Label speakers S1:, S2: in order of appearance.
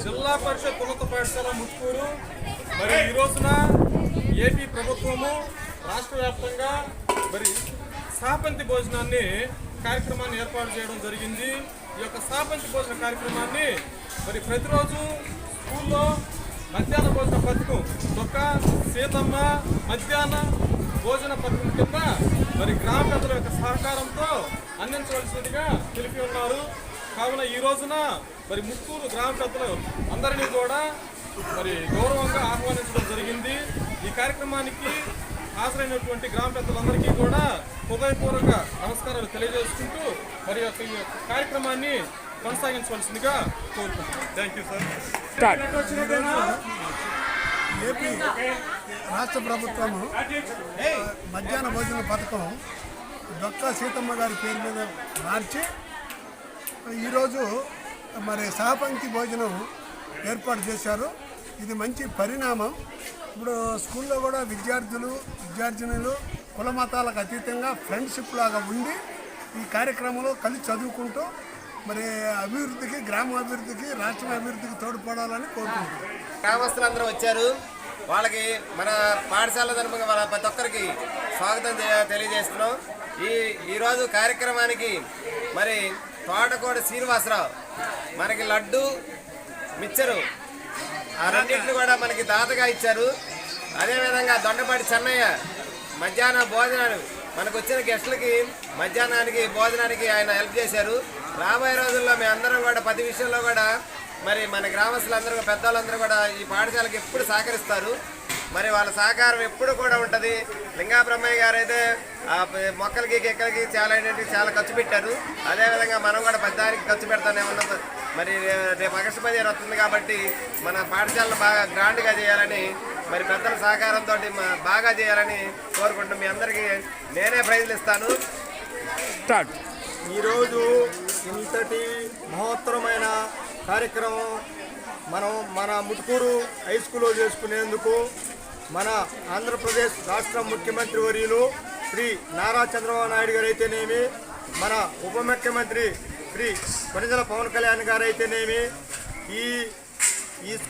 S1: జిల్లా పరిషత్ ఉన్నత పాఠశాల ముత్కూరు మరి ఈ రోజున ఏపీ ప్రభుత్వము రాష్ట్ర వ్యాప్తంగా మరి సాపంతి భోజనాన్ని కార్యక్రమాన్ని ఏర్పాటు చేయడం జరిగింది. ఈ యొక్క సాపంతి భోజన కార్యక్రమాన్ని మరి ప్రతిరోజు స్కూల్లో మధ్యాహ్న భోజన పథకం ఒక సీతమ్మ మధ్యాహ్న భోజన పథకం కింద మరి గ్రామ పెద్దల యొక్క సహకారంతో అందించవలసిందిగా తెలిపి ఉన్నారు. కావున ఈ రోజున మరి ముత్తూరు గ్రామ పెద్దలు అందరినీ కూడా మరి గౌరవంగా ఆహ్వానించడం జరిగింది. ఈ కార్యక్రమానికి హాజరైనటువంటి గ్రామ పెద్దలందరికీ కూడా హృదయపూర్వక నమస్కారాలు తెలియజేసుకుంటూ మరి ఈ కార్యక్రమాన్ని కొనసాగించవలసిందిగా కోరుకుంటున్నాను. Thank you sir.
S2: ఏపీ రాష్ట్ర ప్రభుత్వము మధ్యాహ్న భోజన పథకం డొక్కా సీతమ్మ గారి పేరు మీద మార్చి ఈరోజు మరి సహపంక్తి భోజనం ఏర్పాటు చేశారు. ఇది మంచి పరిణామం. ఇప్పుడు స్కూల్లో కూడా విద్యార్థినులు కుల మతాలకు అతీతంగా ఫ్రెండ్షిప్ లాగా ఉండి ఈ కార్యక్రమంలో కలిసి చదువుకుంటూ మరి అభివృద్ధికి, గ్రామ అభివృద్ధికి, రాష్ట్ర అభివృద్ధికి తోడ్పడాలని కోరుకుంటున్నాం.
S3: గ్రామస్తులందరూ వచ్చారు. వాళ్ళకి మన పాఠశాల తరపున వాళ్ళ ప్రతి ఒక్కరికి స్వాగతం తెలియజేస్తున్నాం. ఈరోజు కార్యక్రమానికి మరి తోటకోట శ్రీనివాసరావు మనకి లడ్డు మిక్చరు ఆ రెండింటిని కూడా మనకి దాతగా ఇచ్చారు. అదేవిధంగా దొండపాటి చెన్నయ్య మధ్యాహ్న భోజనాలు మనకు వచ్చిన గెస్టులకి మధ్యాహ్నానికి భోజనానికి ఆయన హెల్ప్ చేశారు. రాబోయే రోజుల్లో మేము అందరం కూడా ప్రతి విషయంలో కూడా మరి మన గ్రామస్తులందరూ పెద్దవాళ్ళందరూ కూడా ఈ పాఠశాలకు ఎప్పుడు సహకరిస్తారు. మరి వాళ్ళ సహకారం ఎప్పుడు కూడా ఉంటుంది. లింగా బ్రహ్మయ్య గారు అయితే మొక్కలకి ఎక్కడికి చాలా ఖర్చు పెట్టారు. అదేవిధంగా మనం కూడా పెద్దానికి ఖర్చు పెడతానే ఉన్నాం. మరి రేపు ఆగస్టు 15 వస్తుంది కాబట్టి మన పాఠశాలను బాగా గ్రాండ్గా చేయాలని మరి పెద్దల సహకారంతో బాగా చేయాలని కోరుకుంటూ మీ అందరికీ నేనే ప్రైజులు ఇస్తాను.
S1: ఈరోజు ఇంతటి మహోత్తరమైన కార్యక్రమం మన ముత్కూరు హై స్కూల్లో చేసుకునేందుకు మన ఆంధ్రప్రదేశ్ రాష్ట్ర ముఖ్యమంత్రి వర్యులు శ్రీ నారా చంద్రబాబు నాయుడు గారు అయితేనేమి, మన ఉప ముఖ్యమంత్రి శ్రీ కొనిదెల పవన్ కళ్యాణ్ గారు అయితేనేమి ఈ